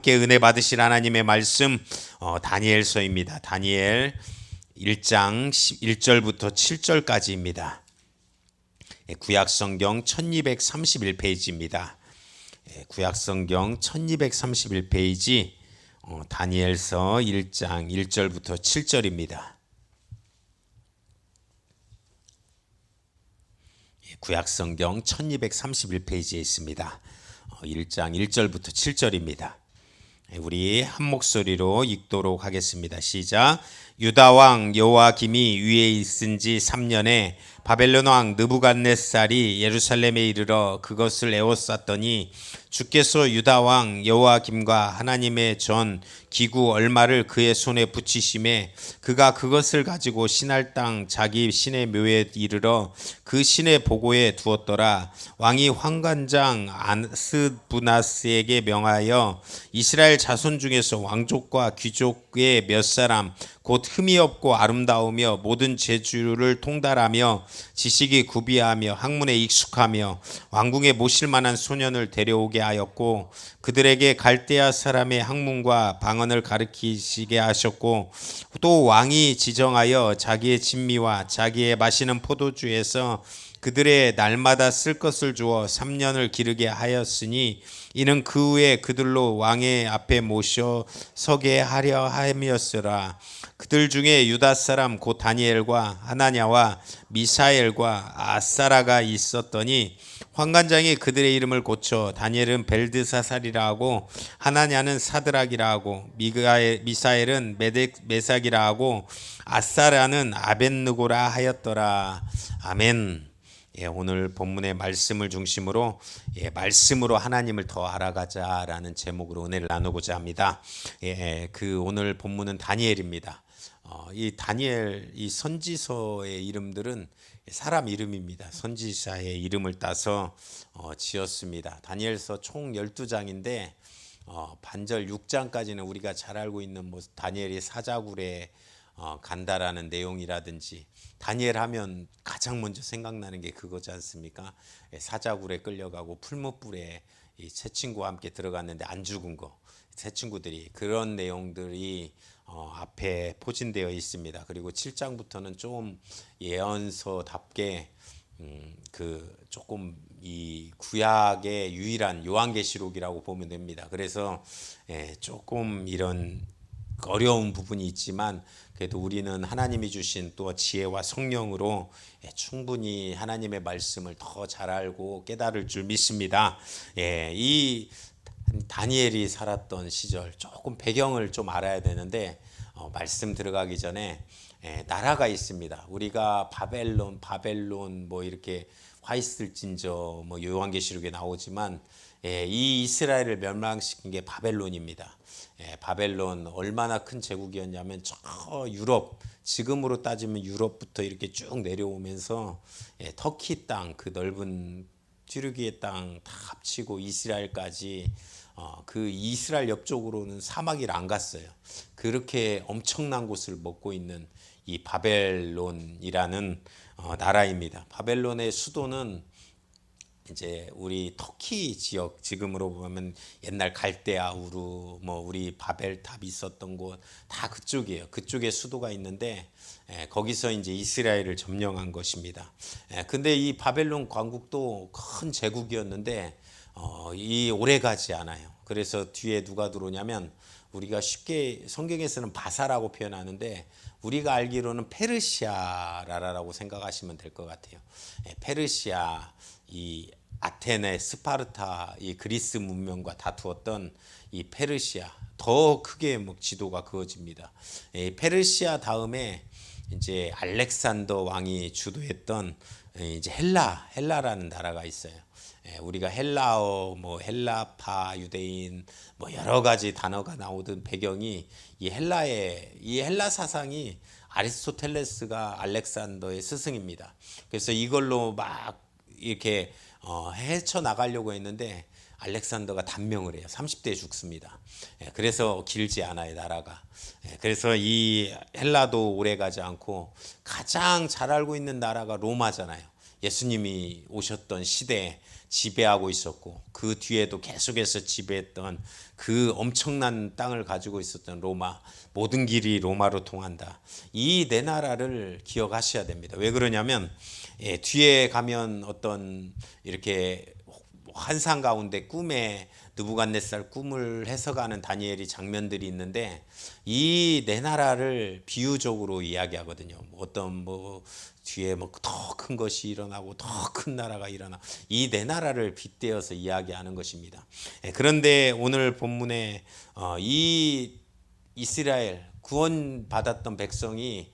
함께 은혜 받으실 하나님의 말씀 다니엘서입니다. 다니엘 1장 1절부터 7절까지입니다. 구약성경 1231페이지입니다. 구약성경 1231페이지 다니엘서 1장 1절부터 7절입니다. 구약성경 1231페이지에 있습니다. 1장 1절부터 7절입니다. 우리 한 목소리로 읽도록 하겠습니다. 시작. 유다 왕 여호야김이 위에 있은 지 3년에 바벨론 왕 느부갓네살이 예루살렘에 이르러 그것을 에워쌌더니 주께서 유다 왕 여호야김과 하나님의 전 기구 얼마를 그의 손에 붙이심에 그가 그것을 가지고 신할 땅 자기 신의 묘에 이르러 그 신의 보고에 두었더라. 왕이 환관장 아스부나스에게 명하여 이스라엘 자손 중에서 왕족과 귀족의 몇 사람 곧 흠이 없고 아름다우며 모든 재주를 통달하며 지식이 구비하며 학문에 익숙하며 왕궁에 모실 만한 소년을 데려오게 하였고 그들에게 갈대아 사람의 학문과 방언을 가르치시게 하셨고 또 왕이 지정하여 자기의 진미와 자기의 마시는 포도주에서 그들의 날마다 쓸 것을 주어 3년을 기르게 하였으니 이는 그 후에 그들로 왕의 앞에 모셔 서게 하려 함이었으라. 그들 중에 유다 사람 곧 다니엘과 하나냐와 미사엘과 아사라가 있었더니 환관장이 그들의 이름을 고쳐 다니엘은 벨드사살이라 하고 하나냐는 사드락이라 하고 미사엘은 메삭이라 하고 아사라는 아벳느고라 하였더라. 아멘. 오늘 본문의 말씀을 중심으로 말씀으로 하나님을 더 알아가자라는 제목으로 은혜를 나누고자 합니다. 그 오늘 본문은 다니엘입니다. 이 다니엘 이 선지서의 이름들은 사람 이름입니다. 선지자의 이름을 따서 지었습니다. 다니엘서 총 12장인데 반절 6장까지는 우리가 잘 알고 있는 뭐 다니엘이 사자굴에 간다라는 내용이라든지 다니엘 하면 가장 먼저 생각나는 게 그거지 않습니까? 사자굴에 끌려가고 풀무불에 이 세 친구와 함께 들어갔는데 안 죽은 거, 세 친구들이 그런 내용들이 앞에 포진되어 있습니다. 그리고 7장부터는 좀 예언서답게 그 조금 이 구약의 유일한 요한계시록이라고 보면 됩니다. 그래서 조금 이런 어려운 부분이 있지만 그래도 우리는 하나님이 주신 또 지혜와 성령으로 충분히 하나님의 말씀을 더 잘 알고 깨달을 줄 믿습니다. 이 다니엘이 살았던 시절 조금 배경을 좀 알아야 되는데 말씀 들어가기 전에 나라가 있습니다. 우리가 바벨론 뭐 이렇게 화 있을진저 뭐 요한계시록에 나오지만 이 이스라엘을 멸망시킨 게 바벨론입니다. 바벨론 얼마나 큰 제국이었냐면 저 유럽, 지금으로 따지면 유럽부터 이렇게 쭉 내려오면서 터키 땅, 그 넓은 튀르기의 땅 다 합치고 이스라엘까지 그 이스라엘 옆쪽으로는 사막을 안 갔어요. 그렇게 엄청난 곳을 먹고 있는 이 바벨론이라는 나라입니다. 바벨론의 수도는 이제 우리 터키 지역 지금으로 보면 옛날 갈대아 우르 뭐 우리 바벨탑 있었던 곳 다 그쪽이에요. 그쪽에 수도가 있는데 거기서 이제 이스라엘을 점령한 것입니다. 근데 이 바벨론 왕국도 큰 제국이었는데 이 오래가지 않아요. 그래서 뒤에 누가 들어오냐면 우리가 쉽게 성경에서는 바사라고 표현하는데 우리가 알기로는 페르시아라라고 생각하시면 될 것 같아요. 페르시아 이 아테네, 스파르타, 이 그리스 문명과 다투었던 이 페르시아 더 크게 뭐 지도가 그어집니다. 페르시아 다음에 이제 알렉산더 왕이 주도했던 이제 헬라라는 나라가 있어요. 우리가 헬라어, 뭐 헬라파, 유대인, 뭐 여러 가지 단어가 나오던 배경이 이 헬라 사상이 아리스토텔레스가 알렉산더의 스승입니다. 그래서 이걸로 막 이렇게 헤쳐 나가려고 했는데 알렉산더가 단명을 해요. 30대에 죽습니다. 그래서 길지 않아요, 나라가. 그래서 이 헬라도 오래가지 않고 가장 잘 알고 있는 나라가 로마잖아요. 예수님이 오셨던 시대에 지배하고 있었고 그 뒤에도 계속해서 지배했던 그 엄청난 땅을 가지고 있었던 로마, 모든 길이 로마로 통한다. 이 네 나라를 기억하셔야 됩니다. 왜 그러냐면 뒤에 가면 어떤 이렇게 환상 가운데 꿈에 느부갓네살 꿈을 해석하는 다니엘이 장면들이 있는데 이 네 나라를 비유적으로 이야기하거든요. 어떤 뒤에 더 큰 것이 일어나고 더 큰 나라가 일어나 이 네 나라를 빗대어서 이야기하는 것입니다. 그런데 오늘 본문에 이 이스라엘 구원받았던 백성이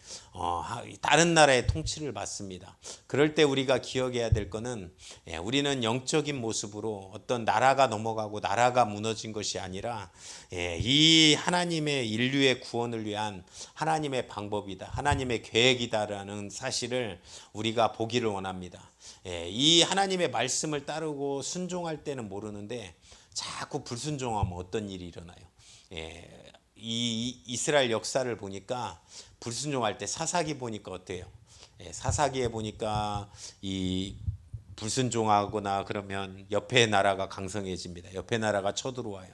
다른 나라의 통치를 받습니다. 그럴 때 우리가 기억해야 될 것은 우리는 영적인 모습으로 어떤 나라가 넘어가고 나라가 무너진 것이 아니라 이 하나님의 인류의 구원을 위한 하나님의 방법이다. 하나님의 계획이다라는 사실을 우리가 보기를 원합니다. 이 하나님의 말씀을 따르고 순종할 때는 모르는데 자꾸 불순종하면 어떤 일이 일어나요. 이 이스라엘 역사를 보니까 불순종할 때 사사기 보니까 어때요? 사사기에 보니까 이 불순종하거나 그러면 옆에 나라가 강성해집니다. 옆에 나라가 쳐들어와요.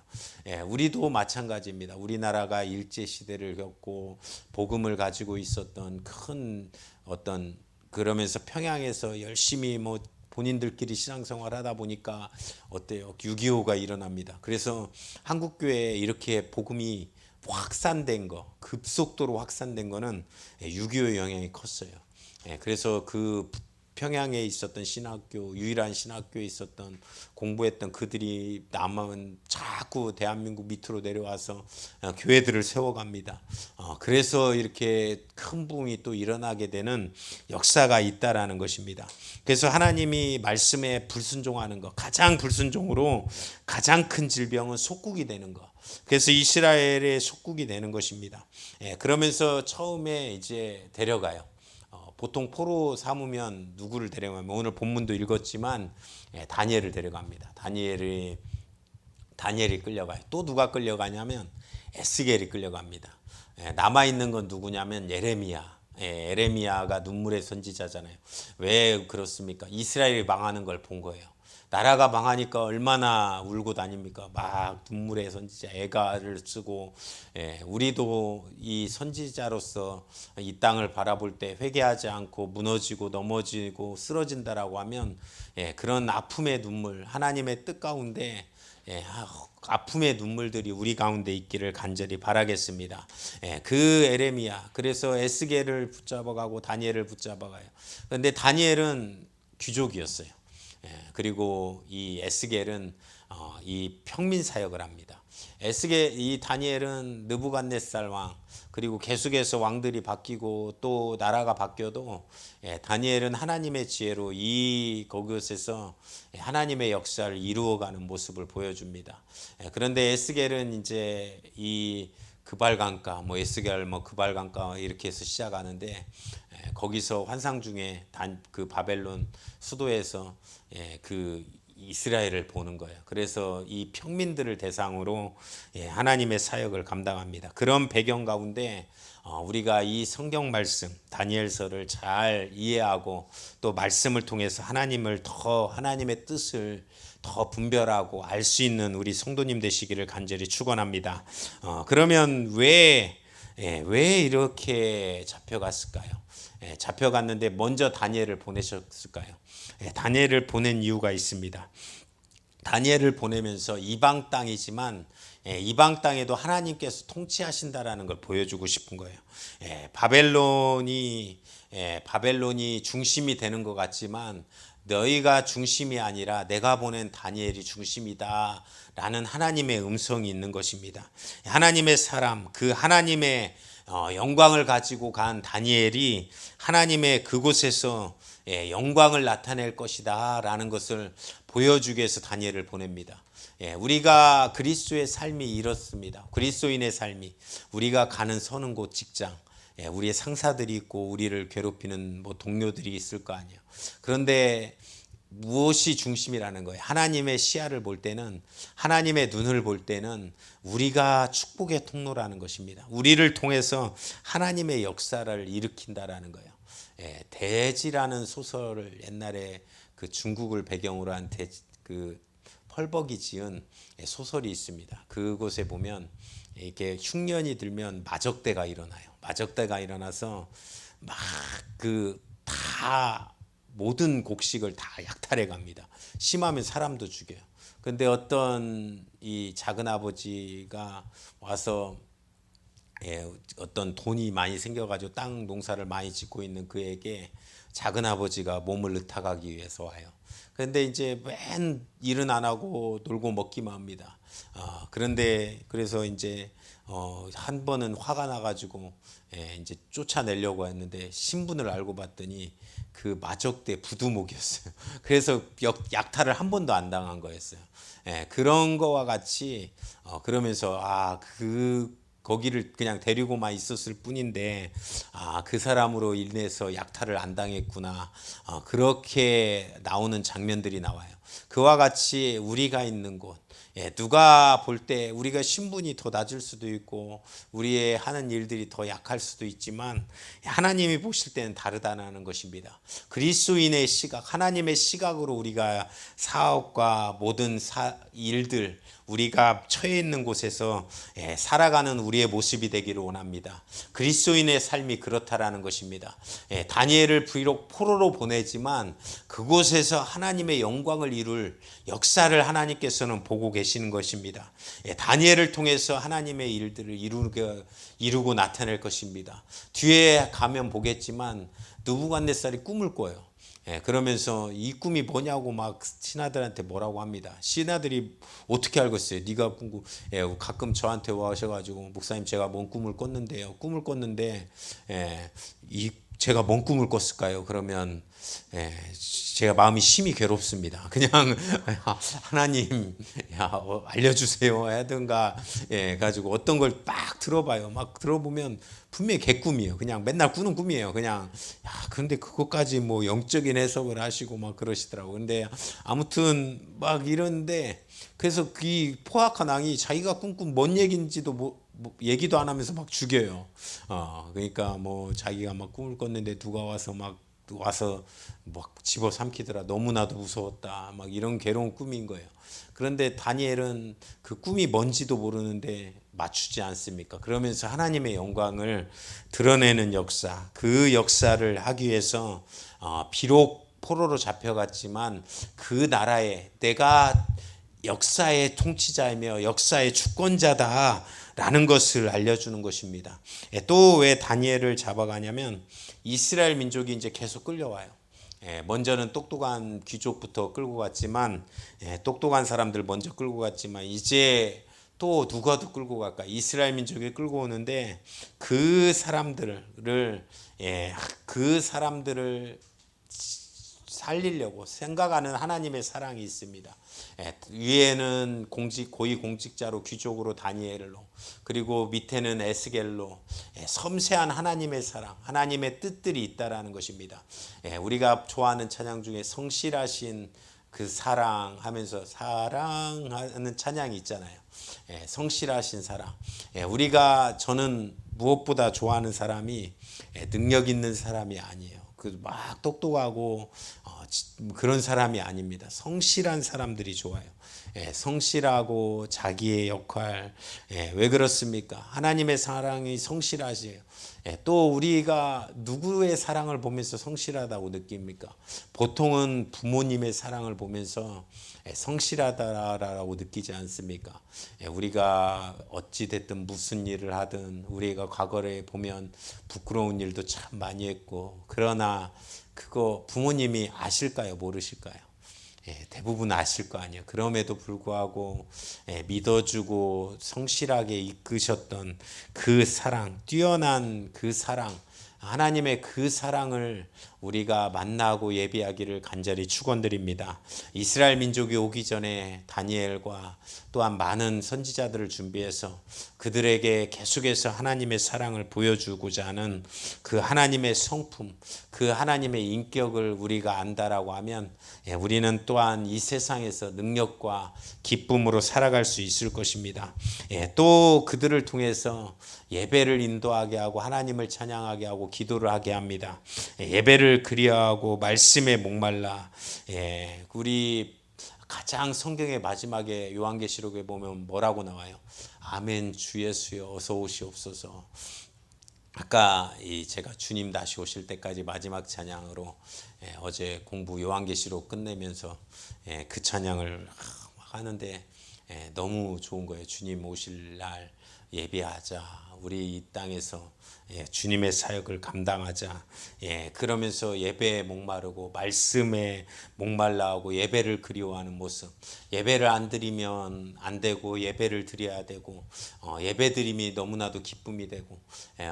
우리도 마찬가지입니다. 우리나라가 일제 시대를 겪고 복음을 가지고 있었던 큰 어떤 그러면서 평양에서 열심히 본인들끼리 신앙생활 하다 보니까 어때요? 6.25가 일어납니다. 그래서 한국교회에 이렇게 복음이 확산된 거, 급속도로 확산된 거는 6.25 영향이 컸어요. 그래서 그 평양에 있었던 신학교, 유일한 신학교에 있었던 공부했던 그들이 남은 자꾸 대한민국 밑으로 내려와서 교회들을 세워갑니다. 그래서 이렇게 큰 부흥이 또 일어나게 되는 역사가 있다라는 것입니다. 그래서 하나님이 말씀에 불순종하는 것, 가장 불순종으로 가장 큰 질병은 속국이 되는 것. 그래서 이스라엘의 속국이 되는 것입니다. 그러면서 처음에 이제 데려가요. 보통 포로 삼으면 누구를 데려가면 오늘 본문도 읽었지만 다니엘을 데려갑니다. 다니엘이 끌려가요. 또 누가 끌려가냐면 에스겔이 끌려갑니다. 남아 있는 건 누구냐면 예레미야. 예레미야가 눈물의 선지자잖아요. 왜 그렇습니까? 이스라엘이 망하는 걸 본 거예요. 나라가 망하니까 얼마나 울고 다닙니까? 막 눈물의 선지자 애가를 쓰고 우리도 이 선지자로서 이 땅을 바라볼 때 회개하지 않고 무너지고 넘어지고 쓰러진다라고 하면 그런 아픔의 눈물 하나님의 뜻 가운데 아픔의 눈물들이 우리 가운데 있기를 간절히 바라겠습니다. 그 에레미야 그래서 에스겔을 붙잡아가고 다니엘을 붙잡아가요. 그런데 다니엘은 귀족이었어요. 그리고 이 에스겔은 이 평민 사역을 합니다. 이 다니엘은 느부갓네살 왕 그리고 계속해서 왕들이 바뀌고 또 나라가 바뀌어도 다니엘은 하나님의 지혜로 그곳에서 하나님의 역사를 이루어가는 모습을 보여줍니다. 그런데 에스겔은 이제 이 그발강가 에스겔 그발강가 이렇게 해서 시작하는데 거기서 환상 중에 그 바벨론 수도에서 그 이스라엘을 보는 거예요. 그래서 이 평민들을 대상으로 하나님의 사역을 감당합니다. 그런 배경 가운데 우리가 이 성경 말씀 다니엘서를 잘 이해하고 또 말씀을 통해서 하나님의 뜻을 더 분별하고 알 수 있는 우리 성도님 되시기를 간절히 축원합니다. 그러면 왜 이렇게 잡혀갔을까요? 잡혀갔는데 먼저 다니엘을 보내셨을까요? 다니엘을 보낸 이유가 있습니다. 다니엘을 보내면서 이방 땅이지만 이방 땅에도 하나님께서 통치하신다라는 걸 보여주고 싶은 거예요. 바벨론이 중심이 되는 것 같지만 너희가 중심이 아니라 내가 보낸 다니엘이 중심이다 라는 하나님의 음성이 있는 것입니다. 하나님의 사람, 그 하나님의 영광을 가지고 간 다니엘이 하나님의 그곳에서 영광을 나타낼 것이다 라는 것을 보여주기 위해서 다니엘을 보냅니다. 우리가 그리스도의 삶이 이렇습니다. 그리스도인의 삶이 우리가 가는 서는 곳 직장 우리의 상사들이 있고 우리를 괴롭히는 동료들이 있을 거 아니에요. 그런데 무엇이 중심이라는 거예요? 하나님의 시야를 볼 때는 하나님의 눈을 볼 때는 우리가 축복의 통로라는 것입니다. 우리를 통해서 하나님의 역사를 일으킨다라는 거예요. 대지라는 소설을 옛날에 그 중국을 배경으로 한 그 펄벅이 지은 소설이 있습니다. 그곳에 보면 이렇게 흉년이 들면 마적대가 일어나요. 마적대가 일어나서 막 다 모든 곡식을 다 약탈해 갑니다. 심하면 사람도 죽여요. 근데 어떤 이 작은 아버지가 와서 어떤 돈이 많이 생겨가지고 땅 농사를 많이 짓고 있는 그에게 작은 아버지가 몸을 의탁하기 위해서 와요. 그런데 이제 맨 일은 안 하고 놀고 먹기만 합니다. 그런데 그래서 이제 한 번은 화가 나가지고 이제 쫓아내려고 했는데 신분을 알고 봤더니 그 마적대 부두목이었어요. 그래서 약탈을 한 번도 안 당한 거였어요. 그런 거와 같이 그러면서 거기를 그냥 데리고만 있었을 뿐인데 그 사람으로 인해서 약탈을 안 당했구나. 그렇게 나오는 장면들이 나와요. 그와 같이 우리가 있는 곳, 누가 볼 때 우리가 신분이 더 낮을 수도 있고 우리의 하는 일들이 더 약할 수도 있지만 하나님이 보실 때는 다르다는 것입니다. 그리스도인의 시각, 하나님의 시각으로 우리가 사업과 모든 일들, 우리가 처해 있는 곳에서 살아가는 우리의 모습이 되기를 원합니다. 그리스도인의 삶이 그렇다라는 것입니다. 다니엘을 비록 포로로 보내지만 그곳에서 하나님의 영광을 이룰 역사를 하나님께서는 보고 계시는 것입니다. 다니엘을 통해서 하나님의 일들을 이루고 나타낼 것입니다. 뒤에 가면 보겠지만 느부갓네살이 꿈을 꿔요. 그러면서 이 꿈이 뭐냐고 막 신하들한테 뭐라고 합니다. 신하들이 어떻게 알겠어요? 네가 가끔 저한테 와셔가지고 목사님 제가 뭔 꿈을 꿨는데요. 꿈을 꿨는데 제가 뭔 꿈을 꿨을까요? 그러면 제가 마음이 심히 괴롭습니다. 그냥 하나님 알려주세요 하든가 가지고 어떤 걸 막 들어봐요. 막 들어보면 분명히 개꿈이에요. 그냥 맨날 꾸는 꿈이에요. 그냥 그런데 그것까지 뭐 영적인 해석을 하시고 막 그러시더라고요. 근데 아무튼 막 이런데 그래서 이 포악한 왕이 자기가 꿈꾼 뭔 얘기인지도 얘기도 안 하면서 막 죽여요. 그러니까 뭐 자기가 막 꿈을 꿨는데 누가 와서 막 집어삼키더라. 너무나도 무서웠다. 막 이런 괴로운 꿈인 거예요. 그런데 다니엘은 그 꿈이 뭔지도 모르는데 맞추지 않습니까? 그러면서 하나님의 영광을 드러내는 역사, 그 역사를 하기 위해서 비록 포로로 잡혀갔지만 그 나라에 내가 역사의 통치자이며 역사의 주권자다라는 것을 알려주는 것입니다. 또 왜 다니엘을 잡아가냐면 이스라엘 민족이 이제 계속 끌려와요. 먼저는 똑똑한 귀족부터 끌고 갔지만 똑똑한 사람들 먼저 끌고 갔지만 이제 또 누가 더 끌고 갈까? 이스라엘 민족이 끌고 오는데 그 사람들을 살리려고 생각하는 하나님의 사랑이 있습니다. 위에는 고위 공직자로 귀족으로 다니엘로, 그리고 밑에는 에스겔로 섬세한 하나님의 사랑, 하나님의 뜻들이 있다라는 것입니다. 우리가 좋아하는 찬양 중에 성실하신 그 사랑하면서 사랑하는 찬양이 있잖아요. 성실하신 사랑. 저는 무엇보다 좋아하는 사람이 능력 있는 사람이 아니에요. 막 똑똑하고 그런 사람이 아닙니다. 성실한 사람들이 좋아요. 성실하고 자기의 역할. 왜 그렇습니까? 하나님의 사랑이 성실하시에요. 또 우리가 누구의 사랑을 보면서 성실하다고 느낍니까? 보통은 부모님의 사랑을 보면서 성실하다라고 느끼지 않습니까? 우리가 어찌 됐든 무슨 일을 하든 우리가 과거에 보면 부끄러운 일도 참 많이 했고, 그러나 그거 부모님이 아실까요? 모르실까요? 대부분 아실 거 아니에요. 그럼에도 불구하고 믿어주고 성실하게 이끄셨던 그 사랑, 뛰어난 그 사랑, 하나님의 그 사랑을 우리가 만나고 예비하기를 간절히 축원드립니다. 이스라엘 민족이 오기 전에 다니엘과 또한 많은 선지자들을 준비해서 그들에게 계속해서 하나님의 사랑을 보여주고자 하는 그 하나님의 성품, 그 하나님의 인격을 우리가 안다라고 하면 우리는 또한 이 세상에서 능력과 기쁨으로 살아갈 수 있을 것입니다. 또 그들을 통해서 예배를 인도하게 하고 하나님을 찬양하게 하고 기도를 하게 합니다. 예배를 그리하고 말씀에 목말라. 우리 가장 성경의 마지막에 요한계시록에 보면 뭐라고 나와요? 아멘 주 예수여 어서 오시옵소서. 아까 제가 주님 다시 오실 때까지 마지막 찬양으로 어제 공부 요한계시록 끝내면서 그 찬양을 하는데 너무 좋은 거예요. 주님 오실 날 예배하자. 우리 이 땅에서 주님의 사역을 감당하자. 그러면서 예배에 목마르고 말씀에 목말라하고 예배를 그리워하는 모습. 예배를 안 드리면 안 되고 예배를 드려야 되고 예배 드림이 너무나도 기쁨이 되고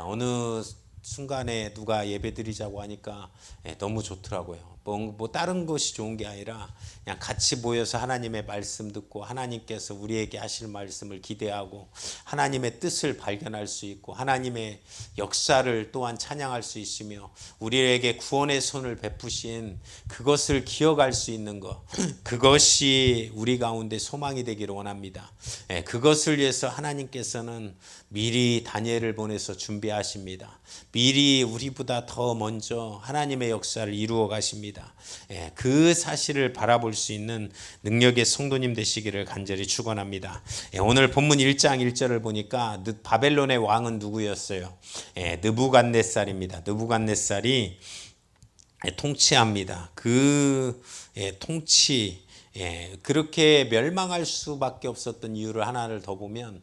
어느 순간에 누가 예배 드리자고 하니까 너무 좋더라고요. 뭐 다른 것이 좋은 게 아니라 그냥 같이 모여서 하나님의 말씀 듣고 하나님께서 우리에게 하실 말씀을 기대하고 하나님의 뜻을 발견할 수 있고 하나님의 역사를 또한 찬양할 수 있으며 우리에게 구원의 손을 베푸신 그것을 기억할 수 있는 것, 그것이 우리 가운데 소망이 되기를 원합니다. 그것을 위해서 하나님께서는 미리 다니엘을 보내서 준비하십니다. 미리 우리보다 더 먼저 하나님의 역사를 이루어 가십니다. 그 사실을 바라볼 수 있는 능력의 성도님 되시기를 간절히 축원합니다. 오늘 본문 1장 1절을 보니까 바벨론의 왕은 누구였어요? 느부갓네살입니다. 느부갓네살이 통치합니다. 그 통치 그렇게 멸망할 수밖에 없었던 이유를 하나를 더 보면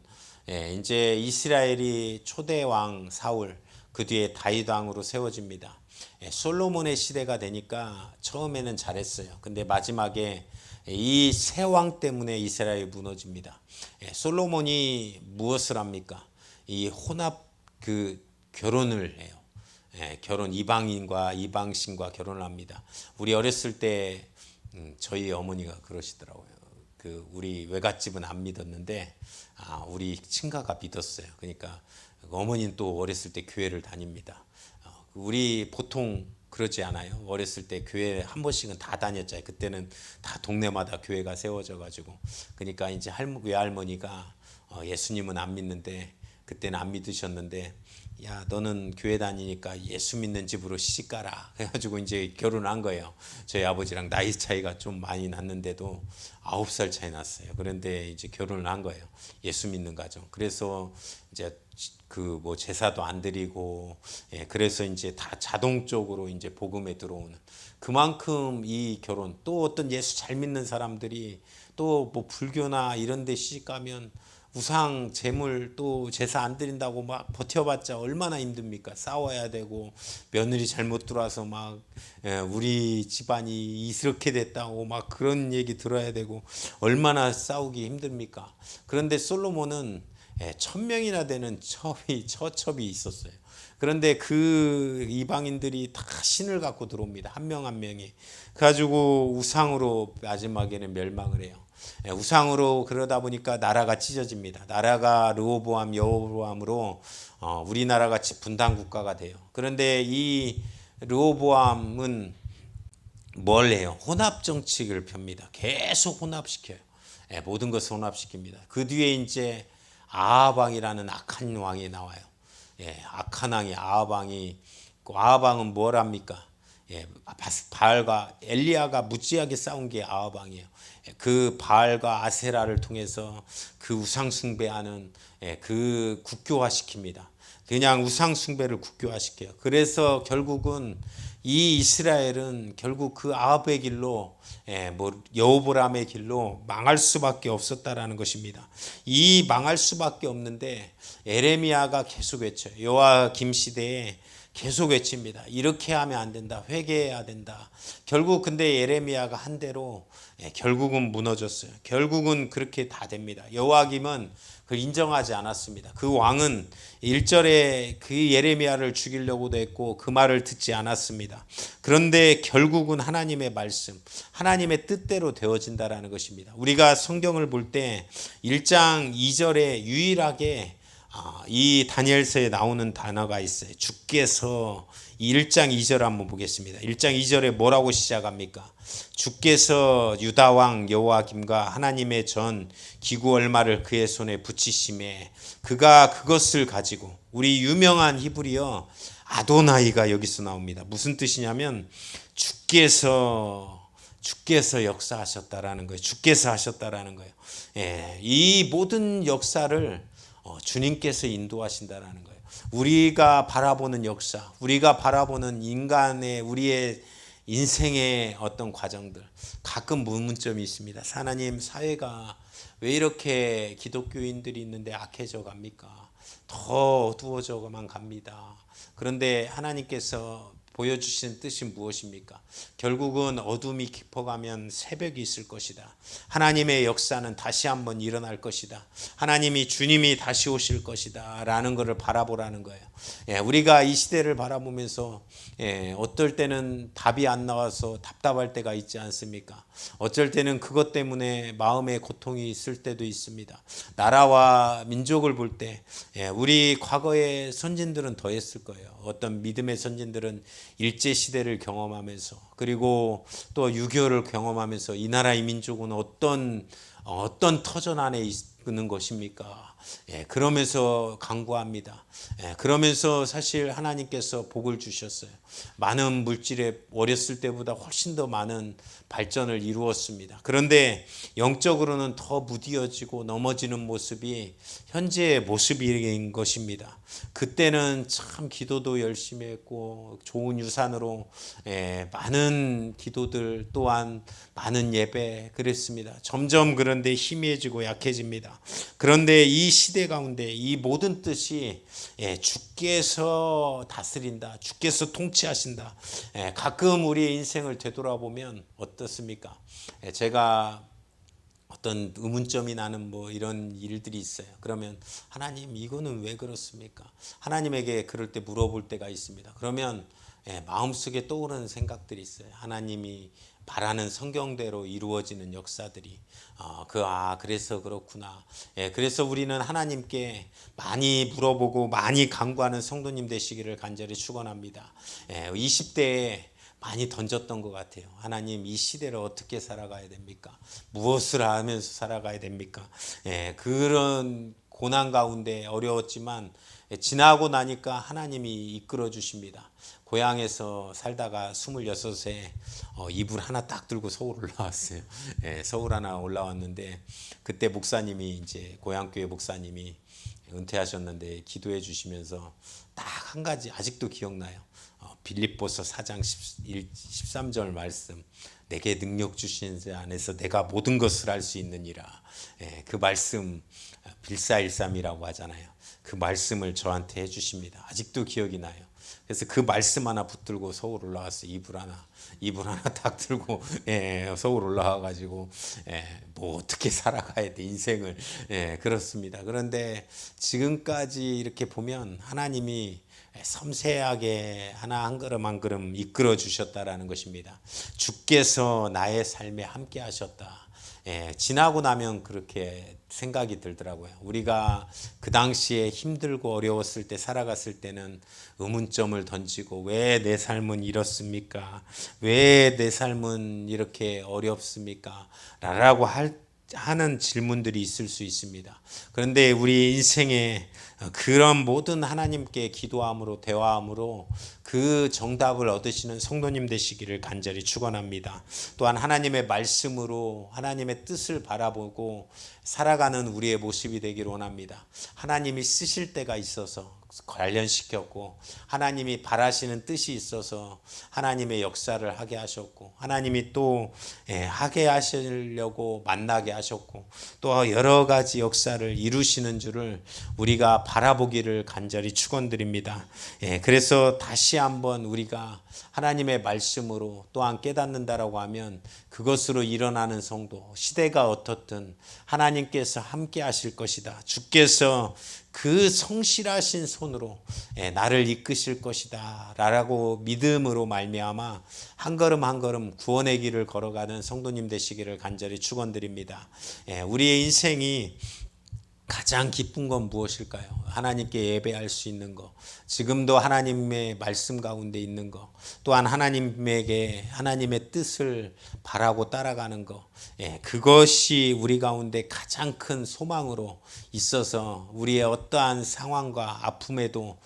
이제 이스라엘이 초대 왕 사울 그 뒤에 다윗 왕으로 세워집니다. 솔로몬의 시대가 되니까 처음에는 잘했어요. 근데 마지막에 이 새 왕 때문에 이스라엘이 무너집니다. 솔로몬이 무엇을 합니까? 이 혼합 그 결혼을 해요. 결혼 이방인과 이방신과 결혼을 합니다. 우리 어렸을 때 저희 어머니가 그러시더라고요. 그 우리 외갓집은 안 믿었는데 우리 친가가 믿었어요. 그러니까 어머니는 또 어렸을 때 교회를 다닙니다. 우리 보통 그러지 않아요? 어렸을 때 교회 한 번씩은 다 다녔잖아요. 그때는 다 동네마다 교회가 세워져 가지고 그러니까 이제 외할머니가 예수님은 안 믿는데 그때는 안 믿으셨는데 야 너는 교회 다니니까 예수 믿는 집으로 시집 가라 해가지고 이제 결혼한 거예요. 저희 아버지랑 나이 차이가 좀 많이 났는데도 9살 차이 났어요. 그런데 이제 결혼을 한 거예요. 예수 믿는 가정. 그래서 이제 그 뭐 제사도 안 드리고 그래서 이제 다 자동적으로 이제 복음에 들어오는 그만큼 이 결혼 또 어떤 예수 잘 믿는 사람들이 또 뭐 불교나 이런 데 시집 가면 우상 제물 또 제사 안 드린다고 막 버텨봤자 얼마나 힘듭니까? 싸워야 되고 며느리 잘못 들어와서 막 우리 집안이 이렇게 됐다고 막 그런 얘기 들어야 되고 얼마나 싸우기 힘듭니까? 그런데 솔로몬은 1000명이나 되는 처첩이 있었어요. 그런데 그 이방인들이 다 신을 갖고 들어옵니다. 한 명 한 명이. 그래가지고 우상으로 마지막에는 멸망을 해요. 우상으로 그러다 보니까 나라가 찢어집니다. 나라가 르호보암, 여호보암으로 우리나라 같이 분단 국가가 돼요. 그런데 이 르호보암은 뭘 해요? 혼합 정치를 펴니다. 계속 혼합시켜요. 모든 것을 혼합시킵니다. 그 뒤에 이제 아합 왕이라는 악한 왕이 나와요. 악한 왕이 아합 왕이 아합 왕은 뭘 합니까? 바알과 엘리야가 무지하게 싸운 게 아합 왕이에요. 그 바알과 아세라를 통해서 그 우상 숭배하는 그 국교화시킵니다. 그냥 우상 숭배를 국교화시켜요. 그래서 결국은 이 이스라엘은 결국 그 아합의 길로 여호보람의 길로 망할 수밖에 없었다라는 것입니다. 이 망할 수밖에 없는데 에레미야가 계속 외쳐요. 요아김 시대에 계속 외칩니다. 이렇게 하면 안 된다. 회개해야 된다. 결국 근데 예레미야가 한 대로 결국은 무너졌어요. 결국은 그렇게 다 됩니다. 여호야김은 그걸 인정하지 않았습니다. 그 왕은 1절에 그 예레미야를 죽이려고도 했고 그 말을 듣지 않았습니다. 그런데 결국은 하나님의 말씀, 하나님의 뜻대로 되어진다라는 것입니다. 우리가 성경을 볼 때 1장 2절에 유일하게 이 다니엘서에 나오는 단어가 있어요. 주께서 1장 2절 한번 보겠습니다. 1장 2절에 뭐라고 시작합니까? 주께서 유다왕 여호야김과 하나님의 전 기구 얼마를 그의 손에 붙이심에 그가 그것을 가지고 우리 유명한 히브리어 아도나이가 여기서 나옵니다. 무슨 뜻이냐면 주께서 주께서 역사하셨다라는 거예요. 주께서 하셨다라는 거예요. 이 모든 역사를 주님께서 인도하신다라는 거예요. 우리가 바라보는 역사, 우리가 바라보는 인간의 우리의 인생의 어떤 과정들 가끔 문문점이 있습니다. 하나님, 사회가 왜 이렇게 기독교인들이 있는데 악해져 갑니까? 더 어두워져만 갑니다. 그런데 하나님께서 보여주신 뜻이 무엇입니까? 결국은 어둠이 깊어가면 새벽이 있을 것이다. 하나님의 역사는 다시 한번 일어날 것이다. 하나님이 주님이 다시 오실 것이다 라는 것을 바라보라는 거예요. 우리가 이 시대를 바라보면서 어떨 때는 답이 안 나와서 답답할 때가 있지 않습니까? 어쩔 때는 그것 때문에 마음의 고통이 있을 때도 있습니다. 나라와 민족을 볼 때 우리 과거의 선진들은 더 했을 거예요. 어떤 믿음의 선진들은 일제시대를 경험하면서 그리고 또 6.25를 경험하면서 이 나라 이 민족은 어떤 터전 안에 있는 것입니까? 그러면서 간구합니다. 그러면서 사실 하나님께서 복을 주셨어요. 많은 물질에 어렸을 때보다 훨씬 더 많은 발전을 이루었습니다. 그런데 영적으로는 더 무디어지고 넘어지는 모습이 현재의 모습인 것입니다. 그때는 참 기도도 열심히 했고 좋은 유산으로 많은 기도들 또한 많은 예배 그랬습니다. 점점 그런데 희미해지고 약해집니다. 그런데 이 시대 가운데 이 모든 뜻이 주께서 다스린다. 주께서 통치하신다. 가끔 우리의 인생을 되돌아보면 어떻습니까? 제가 어떤 의문점이 나는 이런 일들이 있어요. 그러면 하나님 이거는 왜 그렇습니까? 하나님에게 그럴 때 물어볼 때가 있습니다. 그러면 마음속에 떠오르는 생각들이 있어요. 하나님이 바라는 성경대로 이루어지는 역사들이 그래서 그렇구나. 그래서 우리는 하나님께 많이 물어보고 많이 간구하는 성도님 되시기를 간절히 축원합니다. 20대에 많이 던졌던 것 같아요. 하나님, 이 시대를 어떻게 살아가야 됩니까? 무엇을 하면서 살아가야 됩니까? 그런 고난 가운데 어려웠지만 지나고 나니까 하나님이 이끌어 주십니다. 고향에서 살다가 26세 이불 하나 딱 들고 서울 올라왔어요. 서울 하나 올라왔는데 그때 목사님이 이제 고향교회 목사님이 은퇴하셨는데 기도해 주시면서 딱 한 가지 아직도 기억나요. 빌립보서 4장 13절 말씀, 내게 능력 주신 자 안에서 내가 모든 것을 할 수 있느니라. 그 말씀 빌사일삼이라고 하잖아요. 그 말씀을 저한테 해주십니다. 아직도 기억이 나요. 그래서 그 말씀 하나 붙들고 서울 올라왔어요. 이불 하나 딱 들고 서울 올라와가지고 어떻게 살아가야 돼 인생을. 그렇습니다. 그런데 지금까지 이렇게 보면 하나님이 섬세하게 하나 한 걸음 한 걸음 이끌어 주셨다라는 것입니다. 주께서 나의 삶에 함께 하셨다. 지나고 나면 그렇게 생각이 들더라고요. 우리가 그 당시에 힘들고 어려웠을 때 살아갔을 때는 의문점을 던지고 왜 내 삶은 이렇습니까? 왜 내 삶은 이렇게 어렵습니까? 라고 하는 질문들이 있을 수 있습니다. 그런데 우리 인생에 그런 모든 하나님께 기도함으로 대화함으로 그 정답을 얻으시는 성도님 되시기를 간절히 축원합니다. 또한 하나님의 말씀으로 하나님의 뜻을 바라보고 살아가는 우리의 모습이 되기를 원합니다. 하나님이 쓰실 때가 있어서 관련시켰고 하나님이 바라시는 뜻이 있어서 하나님의 역사를 하게 하셨고 하나님이 또 하게 하시려고 만나게 하셨고 또 여러 가지 역사를 이루시는 줄을 우리가 바라보기를 간절히 축원드립니다. 그래서 다시 한번 우리가 하나님의 말씀으로 또한 깨닫는다라고 하면 그것으로 일어나는 성도, 시대가 어떻든 하나님께서 함께 하실 것이다. 주께서 그 성실하신 손으로 나를 이끄실 것이다 라고 믿음으로 말미암아 한 걸음 한 걸음 구원의 길을 걸어가는 성도님 되시기를 간절히 축원드립니다. 우리의 인생이 가장 기쁜 건 무엇일까요? 하나님께 예배할 수 있는 것, 지금도 하나님의 말씀 가운데 있는 것, 또한 하나님의 뜻을 바라고 따라가는 것, 그것이 우리 가운데 가장 큰 소망으로 있어서 우리의 어떠한 상황과 아픔에도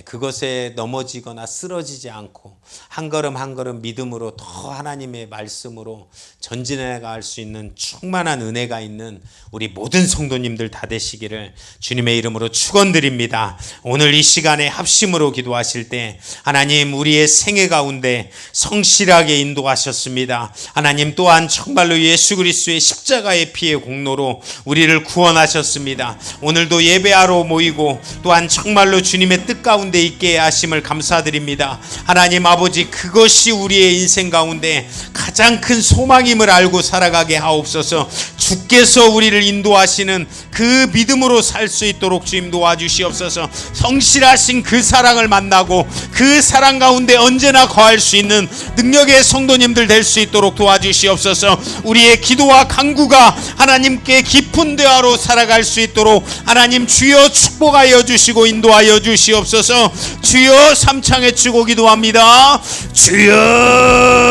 그것에 넘어지거나 쓰러지지 않고 한 걸음 한 걸음 믿음으로 더 하나님의 말씀으로 전진해 갈 수 있는 충만한 은혜가 있는 우리 모든 성도님들 다 되시기를 주님의 이름으로 축원드립니다. 오늘 이 시간에 합심으로 기도하실 때 하나님 우리의 생애 가운데 성실하게 인도하셨습니다. 하나님 또한 정말로 예수 그리스도의 십자가의 피의 공로로 우리를 구원하셨습니다. 오늘도 예배하러 모이고 또한 정말로 주님의 뜻 가운데 있게 하심을 감사드립니다. 하나님 아버지, 그것이 우리의 인생 가운데 가장 큰 소망임을 알고 살아가게 하옵소서. 주께서 우리를 인도하시는 그 믿음으로 살 수 있도록 주님 도와주시옵소서. 성실하신 그 사랑을 만나고 그 사랑 가운데 언제나 거할 수 있는 능력의 성도님들 될 수 있도록 도와주시옵소서. 우리의 기도와 간구가 하나님께 깊은 대화로 살아갈 수 있도록 하나님 주여 축복하여 주시고 인도하여 주시옵소서. 주여 삼창에 치고 기도합니다.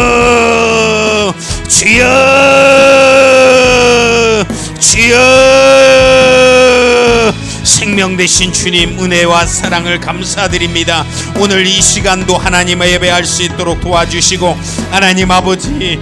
주여 주여 주여, 생명 되신 주님 은혜와 사랑을 감사드립니다. 오늘 이 시간도 하나님의 예배할 수 있도록 도와주시고 하나님 아버지,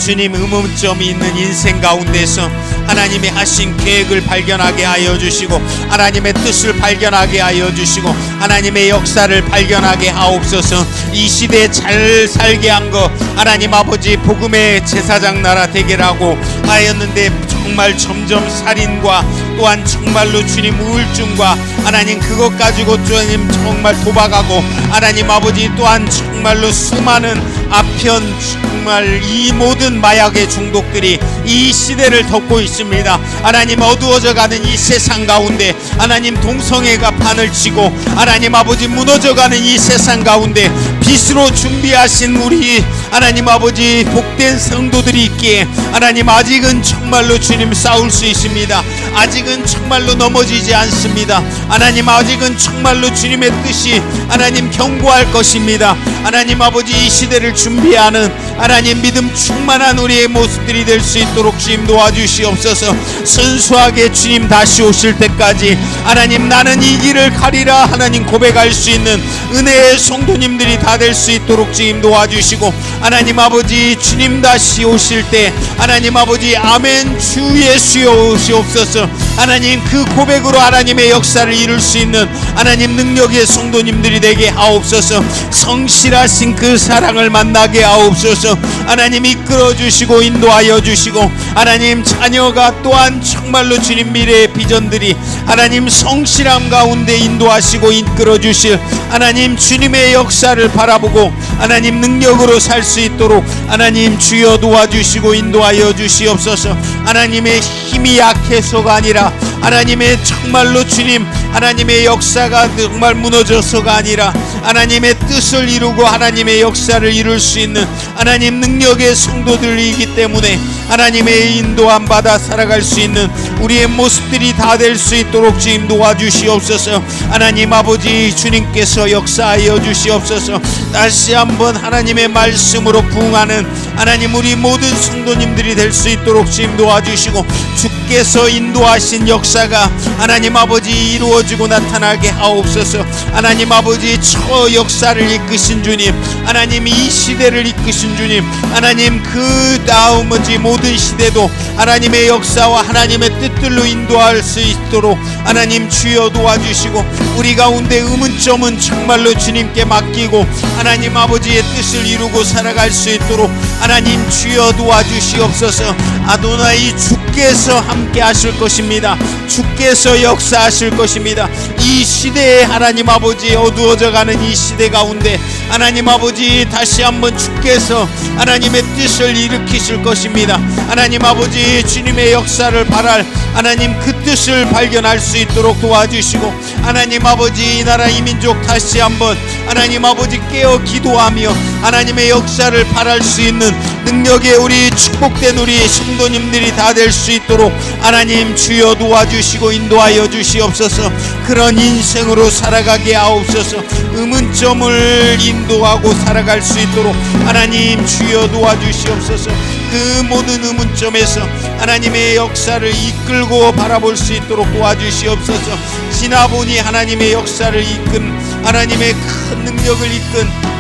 주님 의문점이 있는 인생 가운데서 하나님이 하신 계획을 발견하게 하여 주시고 하나님의 뜻을 발견하게 하여 주시고 하나님의 역사를 발견하게 하옵소서. 이 시대에 잘 살게 한 것 하나님 아버지, 복음의 제사장 나라 되게라고 하였는데 정말 점점 살인과 또한 정말로 주님 우울증과 하나님 그것 가지고 주님 정말 도박하고 하나님 아버지, 또한 정말로 수많은 아편 정말 이 모든 마약의 중독들이 이 시대를 덮고 있습니다. 하나님 어두워져가는 이 세상 가운데 하나님 동성애가 판을 치고 하나님 아버지 무너져가는 이 세상 가운데 빛으로 준비하신 우리 하나님 아버지 복된 성도들이 있기에 하나님 아직은 정말로 주님 싸울 수 있습니다. 아직은 정말로 넘어지지 않습니다. 하나님 아직은 정말로 주님의 뜻이 하나님 경고할 것입니다. 하나님 아버지, 이 시대를 준비하는 하나님 믿음 충만한 우리의 모습들이 될 수 있도록 주님 도와주시옵소서. 순수하게 주님 다시 오실 때까지 하나님 나는 이 길을 가리라 하나님 고백할 수 있는 은혜의 성도님들이 다 될 수 있도록 주님 도와주시고 하나님 아버지, 주님 다시 오실 때 하나님 아버지 아멘 주 예수여 오시옵소서. 하나님 그 고백으로 하나님의 역사를 이룰 수 있는 하나님 능력의 성도님들이 되게 하옵소서. 성실하신 그 사랑을 만나게 하옵소서. 하나님 이끌어 주시고 인도하여 주시고 하나님 자녀가 또한 정말로 주님 미래의 비전들이 하나님 성실함 가운데 인도하시고 이끌어 주실 하나님 주님의 역사를 바라보고 하나님 능력으로 살 수 있도록 하나님 주여 도와주시고 인도하여 주시옵소서. 하나님의 힘이 약해서가 아니라 하나님의 정말로 주님 하나님의 역사가 정말 무너져서가 아니라 하나님의 뜻을 이루고 하나님의 역사를 이룰 수 있는 하나님 능력의 성도들이기 때문에 하나님의 인도함 받아 살아갈 수 있는 우리의 모습들이 다 될 수 있도록 주님 도와주시옵소서. 하나님 아버지, 주님께서 역사하여 주시옵소서. 다시 한번 하나님의 말씀으로 부응하는 하나님 우리 모든 성도님들이 될 수 있도록 주님 도와주시고 주께서 인도하신 역사가 하나님 아버지 이루어지고 나타나게 하옵소서. 하나님 아버지, 저 역사를 이끄신 주님, 하나님 이 시대를 이끄신 주님, 하나님 그 나머지 모든 시대도 하나님의 역사와 하나님의 뜻들로 인도할 수 있도록 하나님 주여 도와주시고 우리 가운데 의문점은 정말로 주님께 맡기고 하나님 아버지의 뜻을 이루고 살아갈 수 있도록 하나님 주여 도와주시옵소서. 아도나이 주께서 함께 하실 것입니다. 주께서 역사하실 것입니다. 이 시대에 하나님 아버지 어두워져가는 이 시대 가운데 하나님 아버지 다시 한번 주께서 하나님의 뜻을 일으키실 것입니다. 하나님 아버지, 주님의 역사를 바랄 하나님 그 뜻을 발견할 수 있도록 도와주시고 하나님 아버지, 이 나라 이 민족 다시 한번 하나님 아버지 깨어 기도하며 하나님의 역사를 바랄 수 있는 능력의 우리 축복된 우리 성도님들이 다 될 수 있도록 하나님 주여 도와주시고 인도하여 주시옵소서. 그런 인생으로 살아가게 하옵소서. 의문점을 인도하고 살아갈 수 있도록 하나님 주여 도와주시옵소서. 그 모든 의문점에서 하나님의 역사를 이끌고 바라볼 수 있도록 도와주시옵소서. 지나보니 하나님의 역사를 이끈 하나님의 큰 능력을 이끈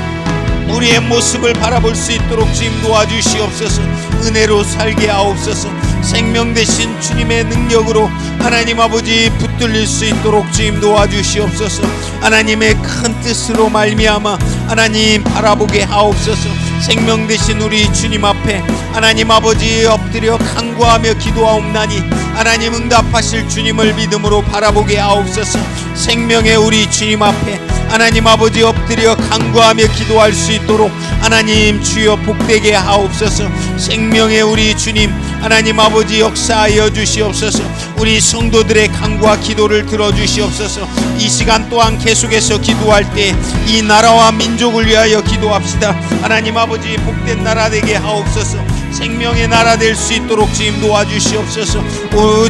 우리의 모습을 바라볼 수 있도록 주님 도와주시옵소서. 은혜로 살게 하옵소서. 생명 되신 주님의 능력으로 하나님 아버지 붙들릴 수 있도록 주님 도와주시옵소서. 하나님의 큰 뜻으로 말미암아 하나님 바라보게 하옵소서. 생명 되신 우리 주님 앞에 하나님 아버지 엎드려 간구하며 기도하옵나니 하나님 응답하실 주님을 믿음으로 바라보게 하옵소서. 생명의 우리 주님 앞에 하나님 아버지 엎드려 간구하며 기도할 수 있도록 하나님 주여 복되게 하옵소서. 생명의 우리 주님 하나님 아버지 역사하여 주시옵소서. 우리 성도들의 간구와 기도를 들어주시옵소서. 이 시간 또한 계속해서 기도할 때 이 나라와 민족을 위하여 기도합시다. 하나님 아버지 복된 나라 되게 하옵소서. 생명의 나라 될 수 있도록 주님 도와주시옵소서.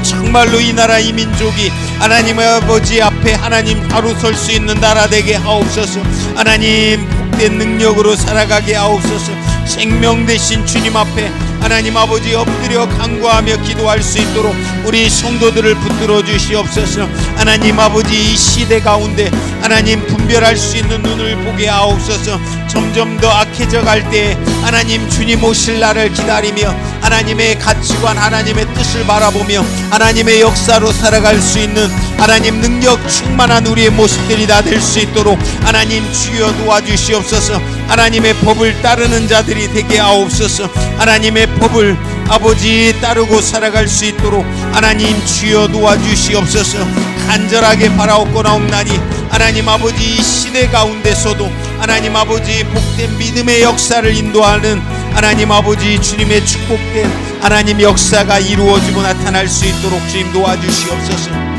정말로 이 나라 이 민족이 하나님 아버지 앞에 하나님 바로 설 수 있는 나라 되게 하옵소서. 하나님 복된 능력으로 살아가게 하옵소서. 생명 되신 주님 앞에 하나님 아버지 엎드려 간구하며 기도할 수 있도록 우리 성도들을 붙들어 주시옵소서. 하나님 아버지 이 시대 가운데 하나님 분별할 수 있는 눈을 보게 하옵소서. 점점 더 악해져 갈 때 하나님 주님 오실 날을 기다리며 하나님의 가치관 하나님의 뜻을 바라보며 하나님의 역사로 살아갈 수 있는 하나님 능력 충만한 우리의 모습들이 다 될 수 있도록 하나님 주여 도와주시옵소서. 하나님의 법을 따르는 자들이 되게 하옵소서. 하나님의 법을 아버지 따르고 살아갈 수 있도록 하나님 주여 도와주시옵소서. 간절하게 바라옵고나옵나니 하나님 아버지 이 시대 가운데서도 하나님 아버지 복된 믿음의 역사를 인도하는 하나님 아버지 주님의 축복된 하나님 역사가 이루어지고 나타날 수 있도록 주님 도와주시옵소서.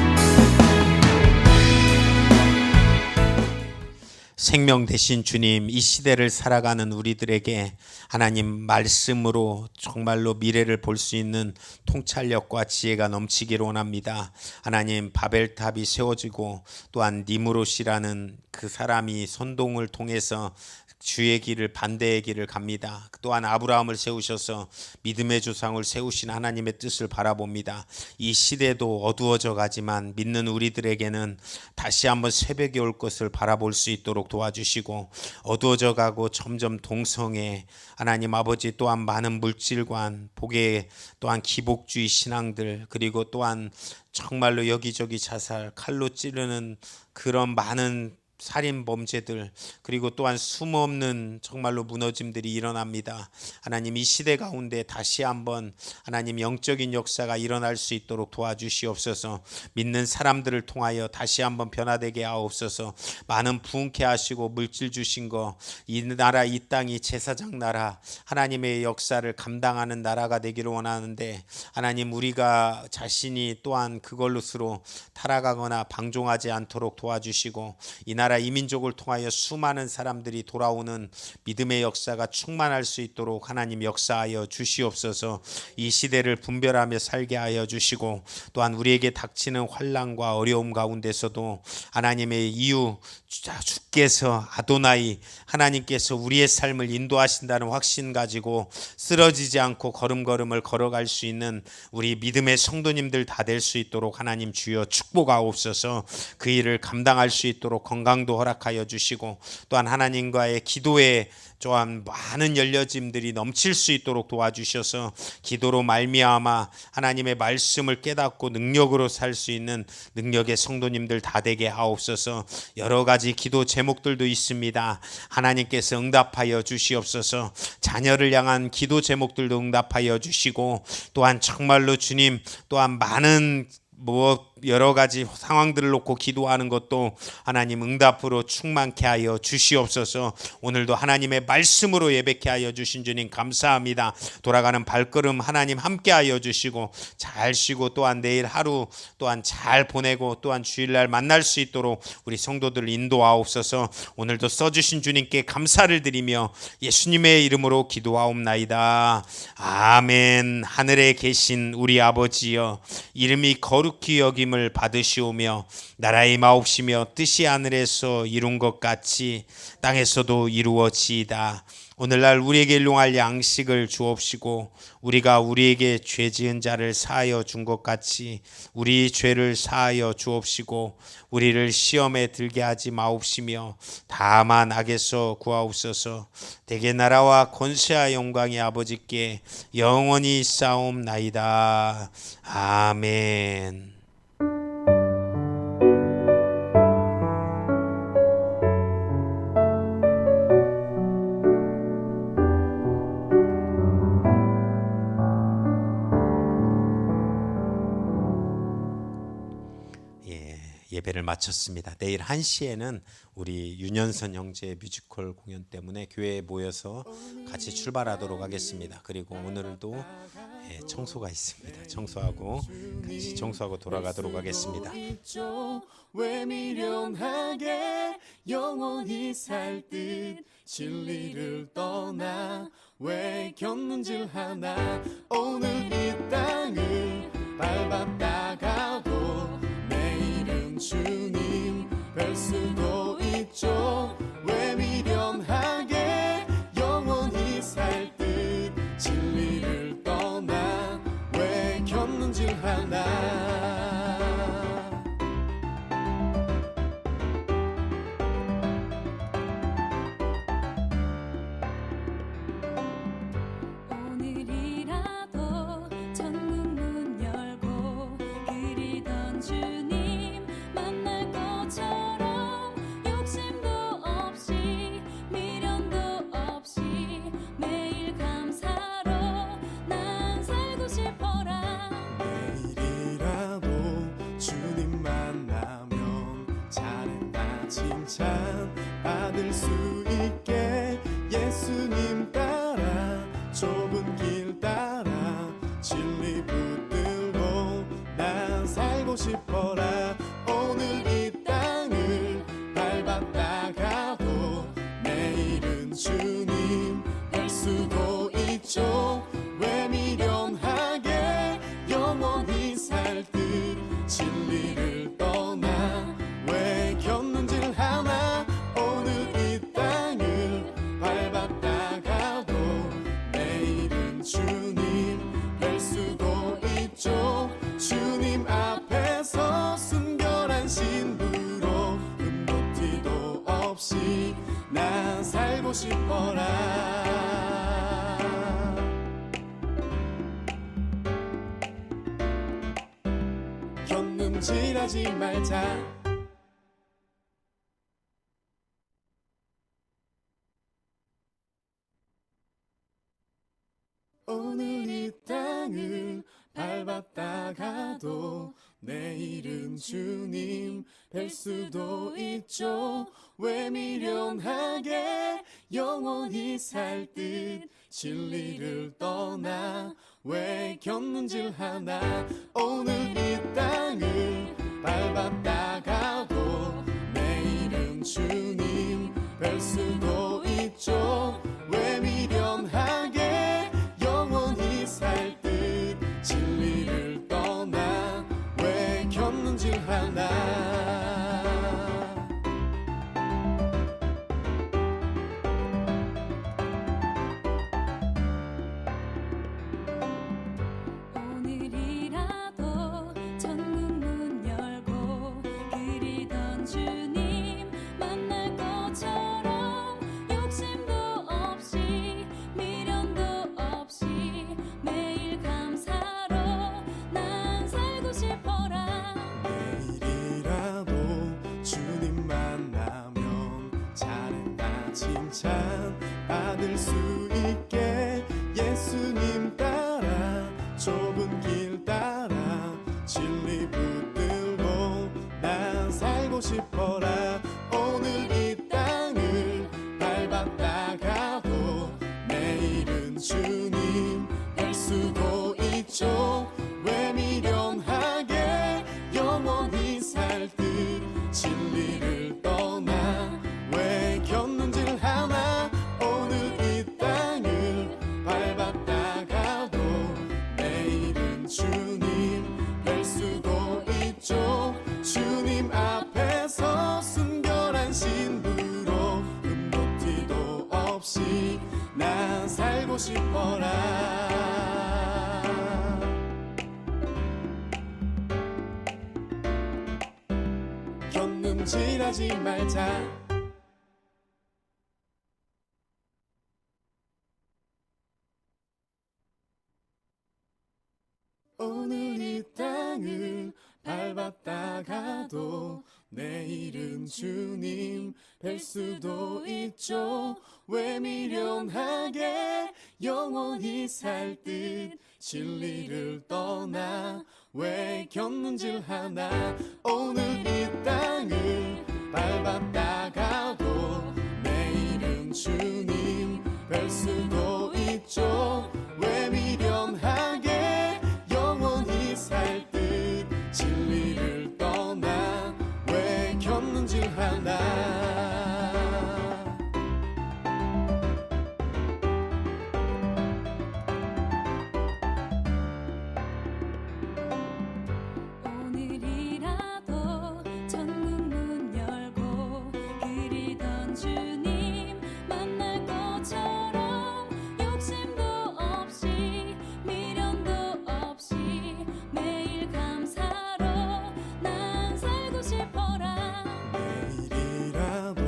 생명 되신 주님, 이 시대를 살아가는 우리들에게 하나님 말씀으로 정말로 미래를 볼 수 있는 통찰력과 지혜가 넘치기를 원합니다. 하나님 바벨탑이 세워지고 또한 니므롯이라는 그 사람이 선동을 통해서 주의 길을 반대의 길을 갑니다. 또한 아브라함을 세우셔서 믿음의 조상을 세우신 하나님의 뜻을 바라봅니다. 이 시대도 어두워져 가지만 믿는 우리들에게는 다시 한번 새벽이 올 것을 바라볼 수 있도록 도와주시고, 어두워져 가고 점점 동성애 하나님 아버지 또한 많은 물질관 복에 또한 기복주의 신앙들, 그리고 또한 정말로 여기저기 자살 칼로 찌르는 그런 많은 살인 범죄들, 그리고 또한 숨없는 정말로 무너짐들이 일어납니다. 하나님 이 시대 가운데 다시 한번 하나님 영적인 역사가 일어날 수 있도록 도와주시옵소서. 믿는 사람들을 통하여 다시 한번 변화되게 하옵소서. 많은 부흥케 하시고 물질 주신 거, 이 나라 이 땅이 제사장 나라 하나님의 역사를 감당하는 나라가 되기를 원하는데, 하나님 우리가 자신이 또한 그걸로스로 타락하거나 방종하지 않도록 도와주시고, 이 나라 이 민족을 통하여 수많은 사람들이 돌아오는 믿음의 역사가 충만할 수 있도록 하나님 역사하여 주시옵소서. 이 시대를 분별하며 살게 하여 주시고, 또한 우리에게 닥치는 환난과 어려움 가운데서도 하나님의 이유 주께서 아도나이 하나님께서 우리의 삶을 인도하신다는 확신 가지고 쓰러지지 않고 걸음걸음을 걸어갈 수 있는 우리 믿음의 성도님들 다 될 수 있도록 하나님 주여 축복하옵소서. 그 일을 감당할 수 있도록 건강도 허락하여 주시고, 또한 하나님과의 기도에 또한 많은 열려짐들이 넘칠 수 있도록 도와주셔서 기도로 말미암아 하나님의 말씀을 깨닫고 능력으로 살 수 있는 능력의 성도님들 다 되게 하옵소서. 여러 가지 기도 제목들도 있습니다. 하나님께서 응답하여 주시옵소서. 자녀를 향한 기도 제목들도 응답하여 주시고, 또한 정말로 주님 또한 많은 여러 가지 상황들을 놓고 기도하는 것도 하나님 응답으로 충만케 하여 주시옵소서. 오늘도 하나님의 말씀으로 예배케 하여 주신 주님 감사합니다. 돌아가는 발걸음 하나님 함께 하여 주시고 잘 쉬고 또한 내일 하루 또한 잘 보내고 또한 주일날 만날 수 있도록 우리 성도들 인도하옵소서. 오늘도 써주신 주님께 감사를 드리며 예수님의 이름으로 기도하옵나이다. 아멘. 하늘에 계신 우리 아버지여, 이름이 거룩히 여김을 받으시오며 나라의 마옵시며 뜻이 하늘에서 이룬 것 같이 땅에서도 이루어지이다. 오늘날 우리에게 일용할 양식을 주옵시고 우리가 우리에게 죄 지은 자를 사하여 준 것 같이 우리 죄를 사하여 주옵시고 우리를 시험에 들게 하지 마옵시며 다만 악에서 구하옵소서. 대개 나라와 권세와 영광이 아버지께 영원히 싸움나이다. 아멘. 예배를 마쳤습니다. 내일 1시에는 우리 윤현선 형제의 뮤지컬 공연 때문에 교회에 모여서 같이 출발하도록 하겠습니다. 그리고 오늘도 청소가 있습니다. 청소하고 같이 청소하고 돌아가도록 하겠습니다. 왜 미련하게 영원히 살 듯 진리를 떠나 왜 겪는질 하나. 오늘 이 땅을 밟았다가도 내일은 주님 뵐 수도 있죠. 왜 미련하게 영원히 살 듯 진리를 떠나 왜 겪는질 하나. 받을 수 있게 예수님 따라 좁은 길 따라 진리 붙들고 난 살고 싶어라. 오늘 이 땅을 밟았다가도 내일은 주님 뵐 수도 있죠. 왜 미련하게 영원히 살 듯 진리를 떠나 왜 겪는질 하나. 오늘 이 땅을 밟았다가도 내일은 주님 뵐 수도 있죠. 주님 앞에서 순결한 신부로 흠도 티도 없이 난 살고 싶어라. 겪는질하지 말자. 오늘 이 땅을 밟았다가도 내일은 주님 뵐 수도 있죠. 왜 미련하게 영원히 살 듯 진리를 떠나 왜 겪는질 하나. 오늘 이 땅을 밟았다가도 내일은 주님 뵐 수도 있죠. 왜 미련하게 영원히 살 듯 진리를 떠나 왜 겪는질 하나. 오늘이라도 천국 문 열고 그리던 주님 만날 것처럼 욕심도 없이 미련도 없이 매일 감사로 난 살고 싶어라. 내일이라도 주님 만나면 잘했다 칭찬 받을 수 있게 예수님 따라 좁은 길 따라 진리 붙들고 싶어라. 오늘 이 땅을 밟았다가도 내일은 주님 뵐 수도 있죠. 왜 미련하게 영원히 살 듯 진리를 떠나 왜 곁눈질 하나. 오늘 이 땅을 밟았다가도 내일은 주님 뵐 수도 있죠. 주님 앞에서 순결한 신부로 흠도 티도 없이 난 살고 싶어라. 곁눈질하지 말자. 오늘 이 땅을 밟았다가도 내일은 주님 뵐 수도 있죠. 왜 미련하게 영원히 살 듯 진리를 떠나 왜 곁눈질 하나. 오늘 이 땅을 밟았다가도 내일은 주님 뵐 수도 있죠. 왜 미련하게 영원히 살 듯 진리를 떠나 왜 곁눈질 하나. 오늘이라도 천국 문 열고 그리던 주님 만날 것처럼 욕심도 없이 미련도 없이 매일 감사로 난 살고 싶어라. 내일이라도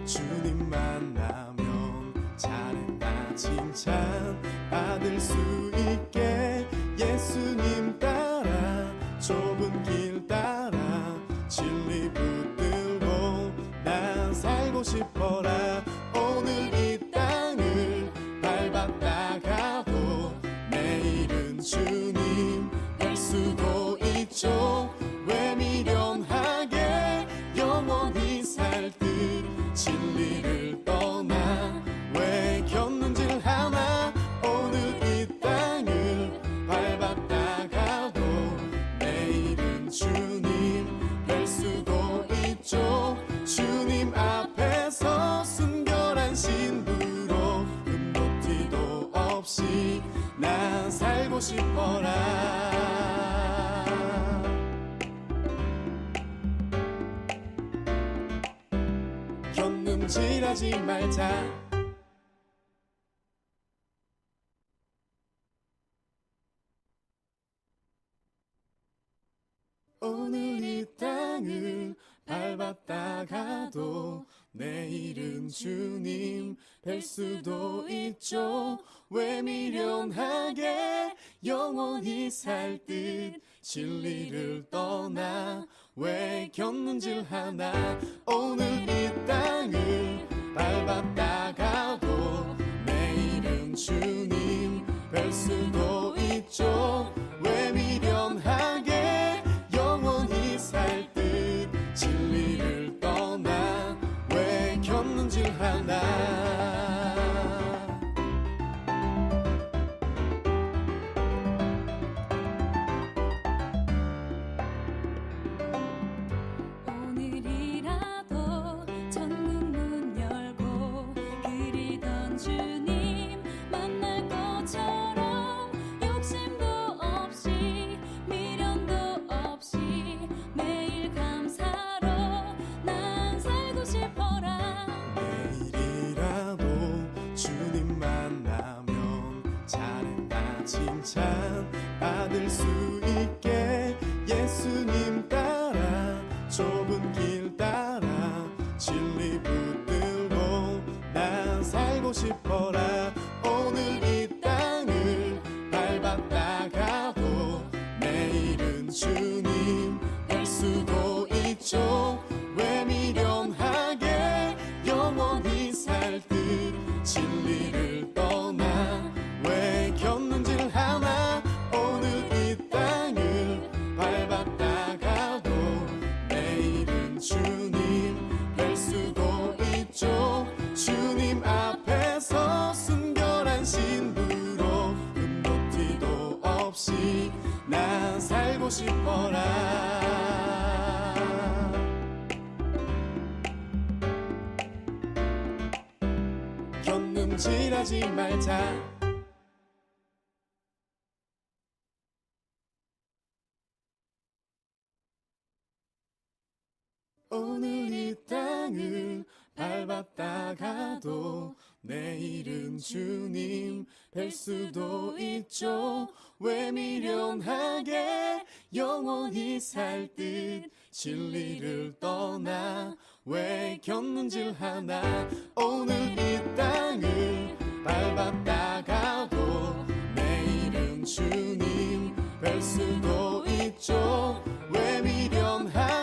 주님 만나면 잘했다 칭찬 받을 수 있게 예수님 따라 좁은 길 따라 진리 붙들고 난 살고 싶어라. 오늘 이 땅을 밟았다가도 내일은 주님 뵐 수도 있죠. 왜 미련하게 영원히 살 듯 진리를 떠나 왜 곁눈질 하나. 오늘 이 땅을 밟았다가도 내일은 주님 뵐 수도 있죠. 주님 앞에서 순결한 신부로 흠도 티도 없이 난 살고 싶어라. 곁눈질하지 말자. 오늘 이 땅을 밟았다가도 내일은 주님 뵐 수도 있죠. 왜 미련하게 영원히 살 듯 진리를 떠나 왜 곁눈질 하나. 오늘 이 땅을 밟았다가도 내일은 주님 뵐 수도 있죠. 왜 미련하게 영원히 살 듯 진리를 떠나 왜 곁눈질 하나. 오늘이라도 천국 문 열고 그리던 주님 만날 것처럼 욕심도 없이 미련도 없이 매일 감사로 난 살고 싶어라. 내일이라도 주님 만나면 잘했다 칭찬 받을 수 있게 예수님 따라 좁은 길 따라 진리 붙들고 난 살고 싶어라. 오늘 이 땅을 밟았다가도 내일은 주님 뵐 수도 있죠. 왜 미련하게 영원히 살 듯 진리를 떠나 왜 곁눈질 하나. 오늘 이 땅을 밟았다가도 내일은 주님 움찔하지 말자. 오늘 이 땅을 밟았다가도 내일은 주님 뵐 수도 있죠. 왜 미련하게 영원히 살 듯 진리를 떠나 왜 견눈질하나. 오늘 이 땅을 밟았다가도 내일은 주님 뵐 수도 있죠. 왜 미련하게